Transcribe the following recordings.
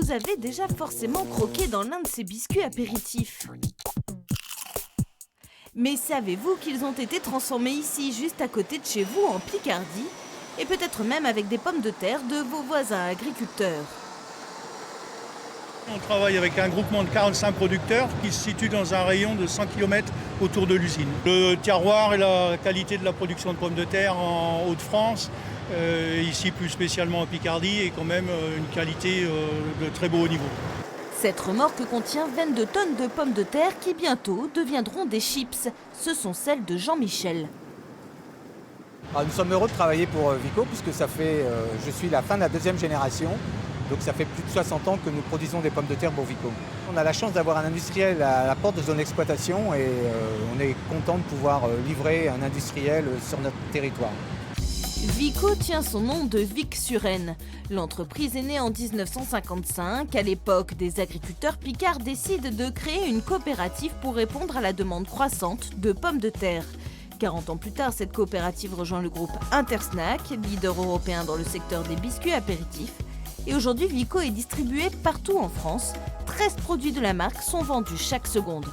vous avez déjà forcément croqué dans l'un de ces biscuits apéritifs. Mais savez-vous qu'ils ont été transformés ici, juste à côté de chez vous, en Picardie, et peut-être même avec des pommes de terre de vos voisins agriculteurs? On travaille avec un groupement de 45 producteurs qui se situe dans un rayon de 100 km autour de l'usine. Le terroir et la qualité de la production de pommes de terre en Hauts-de-France, ici plus spécialement en Picardie, est quand même une qualité de très beau niveau. Cette remorque contient 22 tonnes de pommes de terre qui bientôt deviendront des chips. Ce sont celles de Jean-Michel. Nous sommes heureux de travailler pour Vico puisque je suis la fin de la deuxième génération. Donc ça fait plus de 60 ans que nous produisons des pommes de terre pour Vico. On a la chance d'avoir un industriel à la porte de son exploitation et on est content de pouvoir livrer un industriel sur notre territoire. Vico tient son nom de Vic-sur-Aisne. L'entreprise est née en 1955. À l'époque, des agriculteurs picards décident de créer une coopérative pour répondre à la demande croissante de pommes de terre. 40 ans plus tard, cette coopérative rejoint le groupe Intersnack, leader européen dans le secteur des biscuits apéritifs. Et aujourd'hui, Vico est distribué partout en France. 13 produits de la marque sont vendus chaque seconde.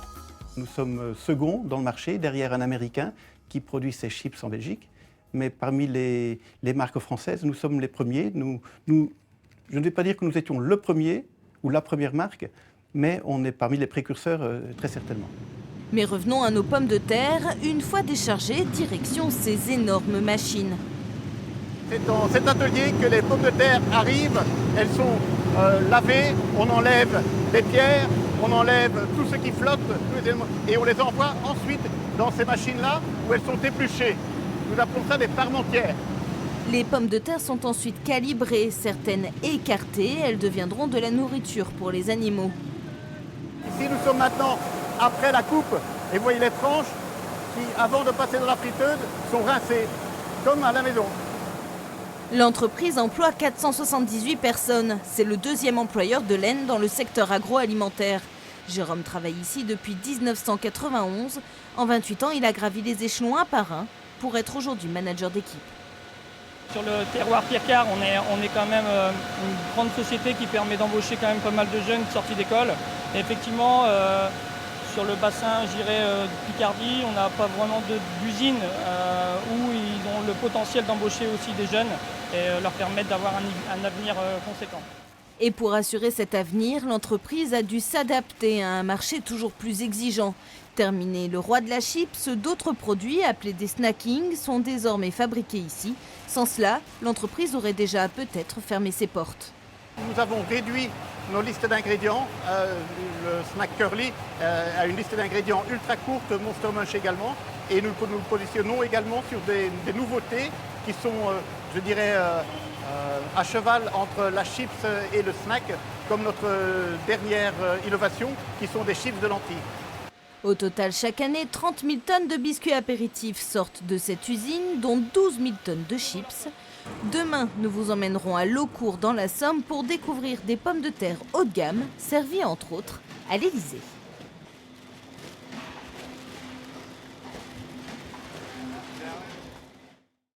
Nous sommes seconds dans le marché, derrière un Américain qui produit ses chips en Belgique. Mais parmi les marques françaises, nous sommes les premiers. Je ne vais pas dire que nous étions le premier ou la première marque, mais on est parmi les précurseurs très certainement. Mais revenons à nos pommes de terre. Une fois déchargées, direction ces énormes machines. C'est dans cet atelier que les pommes de terre arrivent. Elles sont lavées, on enlève les pierres, on enlève tout ce qui flotte, tous les éléments, et on les envoie ensuite dans ces machines-là où elles sont épluchées. Nous appelons ça des parmentières. Les pommes de terre sont ensuite calibrées, certaines écartées, elles deviendront de la nourriture pour les animaux. Ici, nous sommes maintenant après la coupe, et vous voyez les tranches qui, avant de passer dans la friteuse, sont rincées, comme à la maison. L'entreprise emploie 478 personnes. C'est le deuxième employeur de l'Aisne dans le secteur agroalimentaire. Jérôme travaille ici depuis 1991. En 28 ans, il a gravi les échelons un par un pour être aujourd'hui manager d'équipe. Sur le terroir Picard, on est quand même une grande société qui permet d'embaucher quand même pas mal de jeunes sortis d'école. Et effectivement, sur le bassin, je dirais, de Picardie, on n'a pas vraiment d'usine où ils ont le potentiel d'embaucher aussi des jeunes et leur permettre d'avoir un avenir conséquent. Et pour assurer cet avenir, l'entreprise a dû s'adapter à un marché toujours plus exigeant. Terminé le roi de la chips, d'autres produits appelés des snackings sont désormais fabriqués ici. Sans cela, l'entreprise aurait déjà peut-être fermé ses portes. Nous avons réduit nos listes d'ingrédients. Le snack curly a une liste d'ingrédients ultra courte, Monster Munch également. Et nous nous positionnons également sur des nouveautés qui sont, je dirais, à cheval entre la chips et le snack, comme notre dernière innovation, qui sont des chips de lentilles. Au total, chaque année, 30 000 tonnes de biscuits apéritifs sortent de cette usine, dont 12 000 tonnes de chips. Demain, nous vous emmènerons à Laucourt dans la Somme pour découvrir des pommes de terre haut de gamme, servies entre autres à l'Élysée.